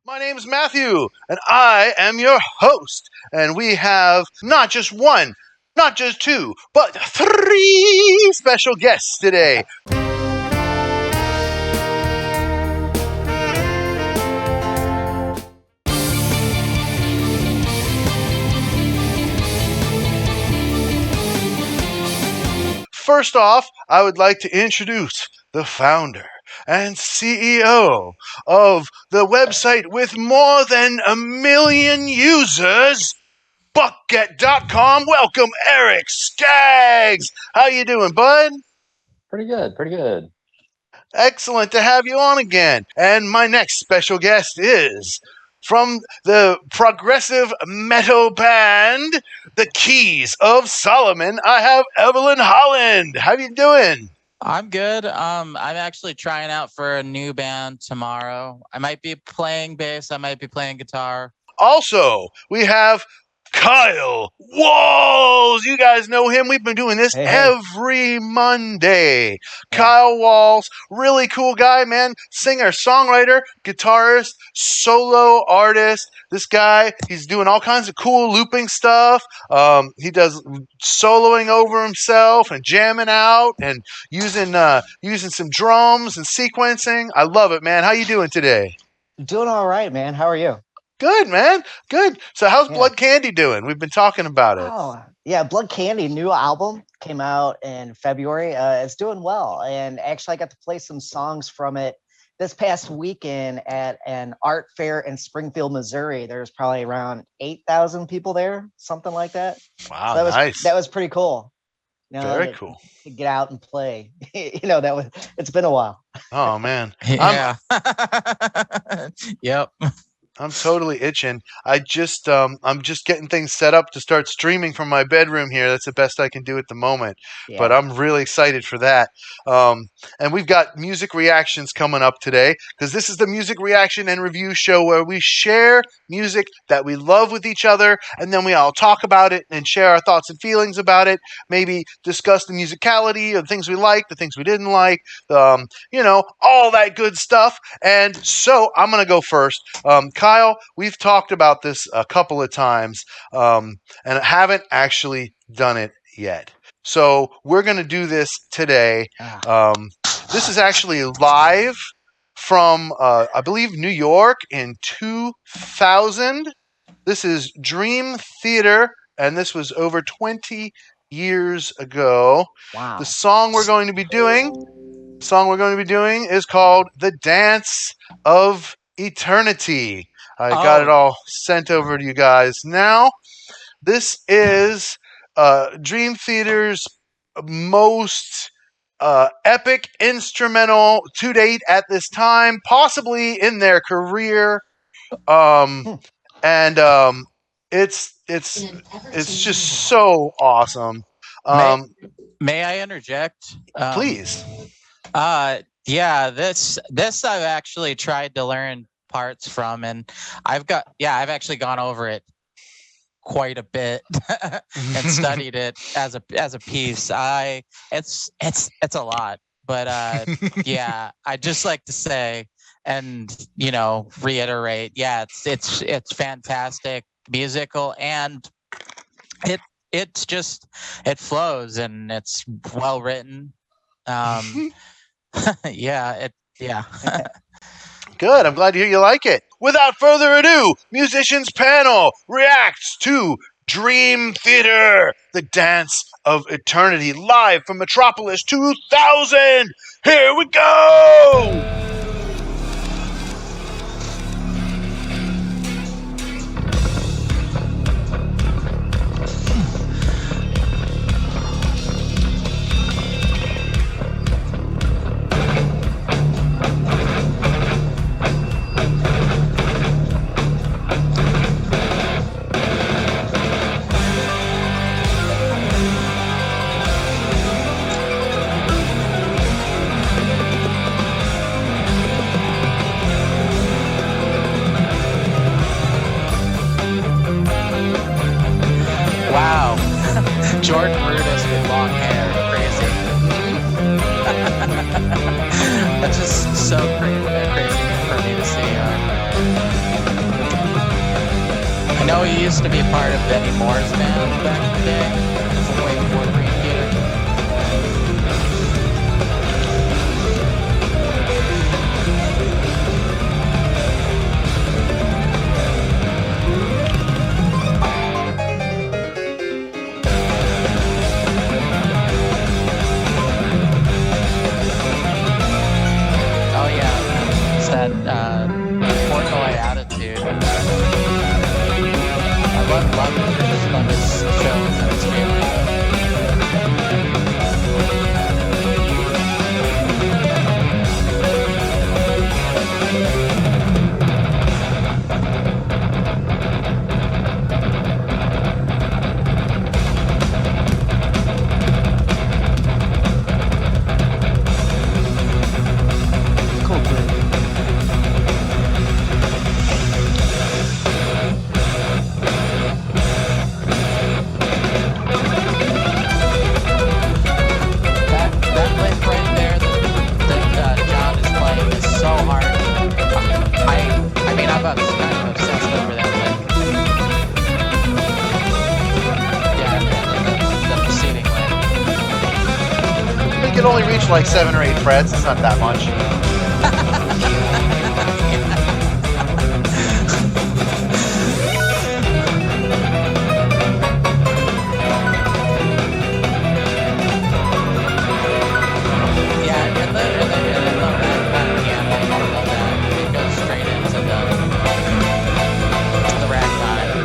My name is Matthew, and I am your host. And we have not just one, not just two, but three special guests today. First off, I would like to introduce the founder and CEO of the website with more than 1 million users, Bucket.com. Welcome, Eric Skaggs. How you doing, bud? Pretty good. Excellent to have you on again. And my next special guest is from the progressive metal band, The Keys of Solomon. I have Evelyn Holland. How you doing? I'm good. I'm actually trying out for a new band tomorrow. I might be playing bass. I might be playing guitar. Also, we have Kyle Walz. You guys know him. We've been doing this every Monday. Yeah. Kyle Walz, really cool guy, man. Singer, songwriter, guitarist, solo artist. This guy, he's doing all kinds of cool looping stuff. He does soloing over himself and jamming out and using some drums and sequencing. I love it, man. How you doing today? Doing all right, man. How are you? Good, man. Good. So how's Blood Candy doing? We've been talking about it. Oh, yeah. Blood Candy, new album, came out in February. It's doing well. And actually, I got to play some songs from it this past weekend at an art fair in Springfield, Missouri. There's probably around 8,000 people there, something like that. Wow, so nice. That was pretty cool. Very cool. To get out and play. It's been a while. Oh, man. Yeah. Yep. I'm totally itching. I'm just getting things set up to start streaming from my bedroom here. That's the best I can do at the moment. Yeah. But I'm really excited for that. And we've got music reactions coming up today because this is the music reaction and review show where we share music that we love with each other, and then we all talk about it and share our thoughts and feelings about it. Maybe discuss the musicality of the things we like, the things we didn't like, all that good stuff. And so I'm going to go first. Kyle, we've talked about this a couple of times and haven't actually done it yet. So we're going to do this today. This is actually live from, I believe, New York in 2000. This is Dream Theater, and this was over 20 years ago. Wow. The song we're going to be doing is called The Dance of Eternity. I got it all sent over to you guys now. This is Dream Theater's most epic instrumental to date at this time, possibly in their career. And it's just so awesome. May I interject? Please. Yeah, this I've actually tried to learn parts from, and I've actually gone over it quite a bit and studied it as a piece. It's a lot, but yeah, I'd just like to say and reiterate, it's fantastic musical, and it flows and it's well written. Yeah. Good. I'm glad to hear you like it. Without further ado, Musicians Panel reacts to Dream Theater, The Dance of Eternity, live from Metropolis 2000. Here we go! Wow. Jordan Rudess with long hair. Crazy. That's just so crazy for me to see. he used to be part of Benny Moore's band back in the day. Way before Green Theater. Oh yeah, it's that Portnoy attitude. I love his shows and his family. Cool, dude. That lick right there that John is playing is so hard. I mean, I'm kind of obsessed over that lick. Yeah, the preceding lick. He can only reach like 7 or 8 frets. It's not that much. Yeah, and the rack back piano, I love that. It goes straight into the rack vibe.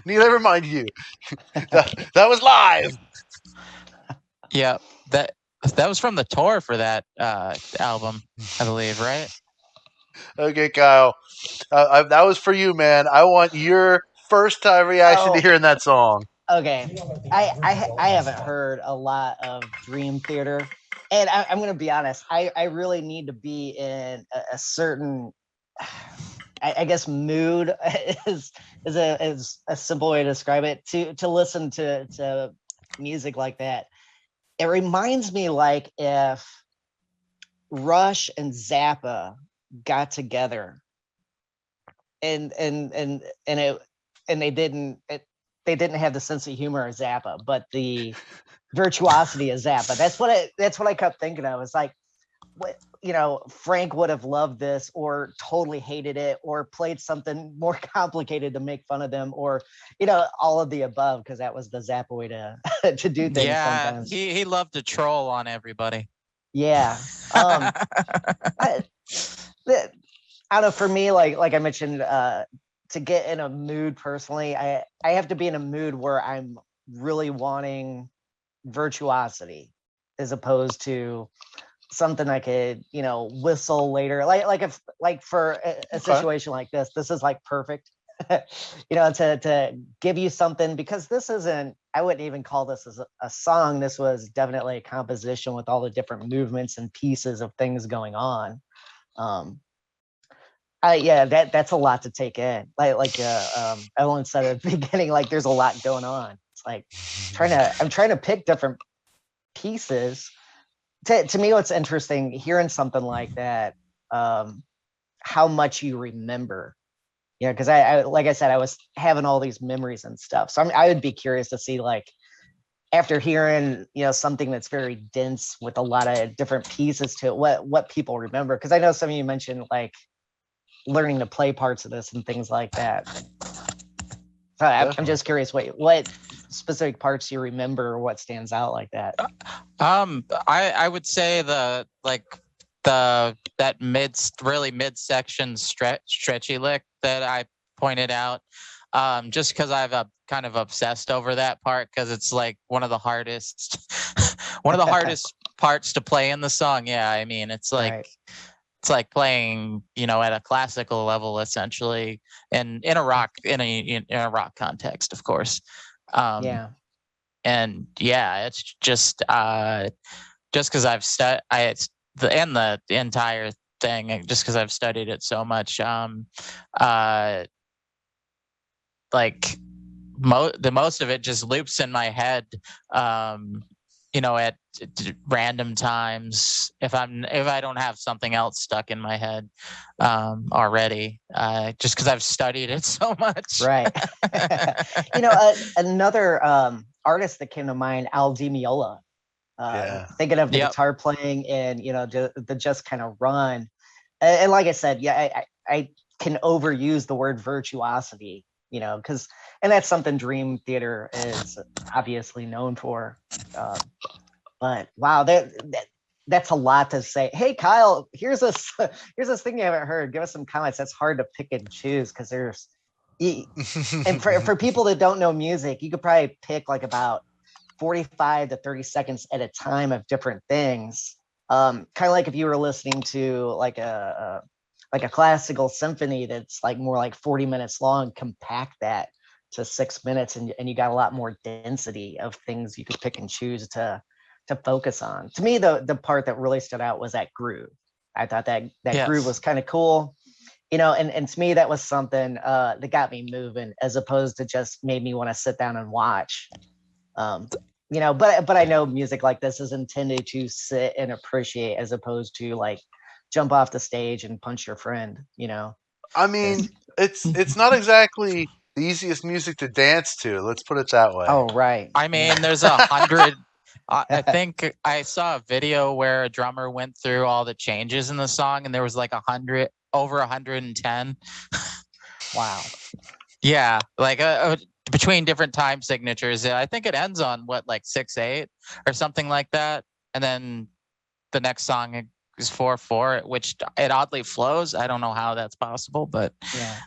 Never mind you. That was live. Yeah, that was from the tour for that album, I believe, right? Okay, Kyle. That was for you, man. I want your first time reaction to Oh, hearing that song. okay. I haven't heard a lot of Dream Theater, and I'm gonna be honest. I really need to be in a certain, I guess, mood is a simple way to describe it. To listen to music like that, it reminds me like if Rush and Zappa got together and it and they didn't have the sense of humor of Zappa, but the virtuosity of Zappa. That's what I kept thinking of. It's like, what, Frank would have loved this or totally hated it or played something more complicated to make fun of them, or all of the above, because that was the Zappa way to to do things Yeah, sometimes. he loved to troll on everybody. Yeah. I, I don't know, for me, like I mentioned, to get in a mood personally, I have to be in a mood where I'm really wanting virtuosity, as opposed to something I could, whistle later. Like if like for a situation like this is like perfect. To give you something, because this isn't, I wouldn't even call this as a song. This was definitely a composition with all the different movements and pieces of things going on. Yeah, that's a lot to take in. Like Evelyn said at the beginning, like there's a lot going on. It's like I'm trying to pick different pieces. To me, what's interesting hearing something like that, how much you remember. Because I like I said, I was having all these memories and stuff. So I would be curious to see, like, after hearing something that's very dense with a lot of different pieces to it, what people remember. Because I know some of you mentioned like learning to play parts of this and things like that. So I'm just curious, what specific parts you remember, or what stands out like that? I would say that really midsection stretchy lick that I pointed out, just because I've kind of obsessed over that part, because it's like one of the hardest parts to play in the song. Yeah, I mean, it's like Right. it's like playing, at a classical level, essentially, and in a rock context, of course. Yeah. And yeah, it's just because I've the entire thing, just because I've studied it so much. Like the most of it just loops in my head. At random times, if I don't have something else stuck in my head already, just because I've studied it so much. Right. Another artist that came to mind, Al Di Meola. Thinking of the guitar playing and the just kind of run, and like I said, yeah, I can overuse the word virtuosity, because, and that's something Dream Theater is obviously known for. But wow, that's a lot to say. Hey, Kyle, here's this thing you haven't heard. Give us some comments. That's hard to pick and choose, because there's, and for people that don't know music, you could probably pick like about 45 to 30 seconds at a time of different things. Kind of like if you were listening to like a classical symphony that's like more like 40 minutes long, compact that to 6 minutes, and you got a lot more density of things you could pick and choose to focus on. To me, the part that really stood out was that groove. I thought that Yes. groove was kind of cool. And to me, that was something that got me moving, as opposed to just made me want to sit down and watch. But I know music like this is intended to sit and appreciate, as opposed to like jump off the stage and punch your friend. I mean, it's not exactly the easiest music to dance to. Let's put it that way. Oh, right. I mean, there's 100. I think I saw a video where a drummer went through all the changes in the song, and there was like over 110. Wow. Yeah, like between different time signatures. I think it ends on like 6/8 or something like that, and then the next song is 4/4, which it oddly flows. I don't know how that's possible, but yeah.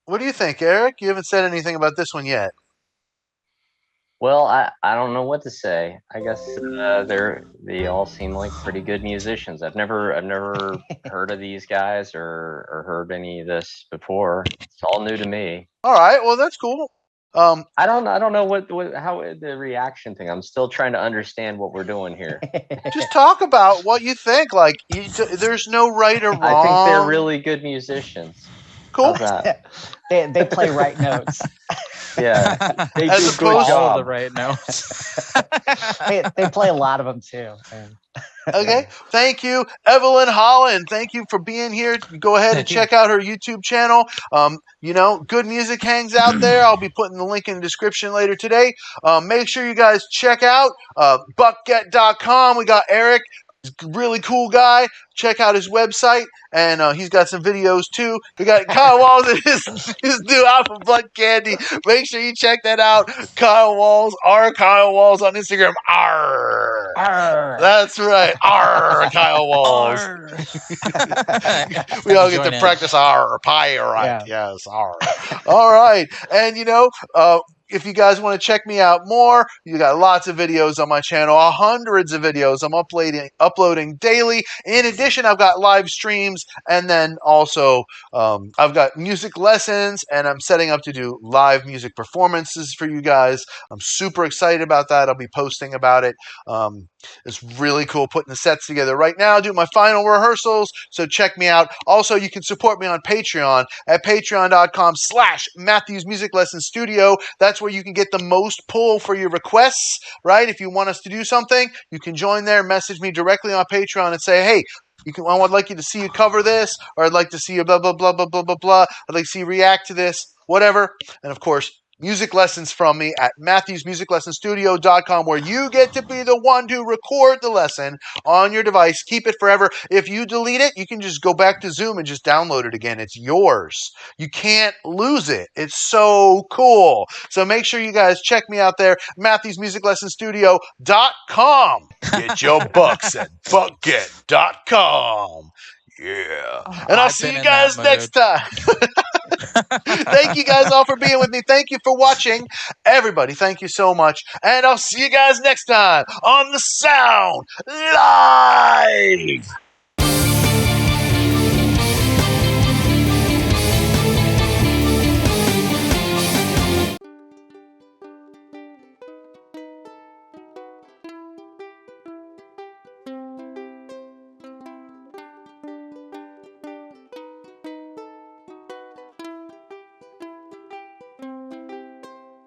What do you think, Eric? You haven't said anything about this one yet. Well, I don't know what to say. I guess they all seem like pretty good musicians. I've never heard of these guys or heard any of this before. It's all new to me. All right, well that's cool. I don't know how the reaction thing. I'm still trying to understand what we're doing here. Just talk about what you think. Like, there's no right or wrong. I think they're really good musicians. Cool. How's that? they play right notes. Yeah, they As do opposed- good All job. the right notes. They play a lot of them too. And- Okay, thank you, Evelyn Holland. Thank you for being here. Go ahead and check out her YouTube channel. Good music hangs out there. I'll be putting the link in the description later today. Make sure you guys check out buckget.com. We got Eric, really cool guy. Check out his website, and he's got some videos too. We got Kyle Walz and his new album, Blood Candy. Make sure you check that out. Kyle Walz, Kyle Walz on Instagram. Arr. Arr. That's right. Arr, Kyle Walz. We all get to practice our pirate. Yeah. Yes, our. All right. And, if you guys want to check me out more, you got lots of videos on my channel, hundreds of videos I'm uploading daily. In addition, I've got live streams, and then also I've got music lessons, and I'm setting up to do live music performances for you guys. I'm super excited about that. I'll be posting about it. It's really cool putting the sets together right now, doing my final rehearsals, so check me out. Also, you can support me on Patreon at patreon.com/Matthews Music Lesson Studio. That's where you can get the most pull for your requests, right? If you want us to do something, you can join there, message me directly on Patreon and say, hey, I would like you to see you cover this, or I'd like to see you blah, blah, blah, blah, blah, blah, blah. I'd like to see you react to this, whatever. And of course, music lessons from me at MatthewsMusicLessonStudio.com, where you get to be the one to record the lesson on your device. Keep it forever. If you delete it, you can just go back to Zoom and just download it again. It's yours. You can't lose it. It's so cool. So make sure you guys check me out there, MatthewsMusicLessonStudio.com. Get your bucks at bucket.com. Yeah. And I'll see you guys next time. Thank you guys all for being with me. Thank you for watching. Everybody, thank you so much. And I'll see you guys next time on The Sound Live.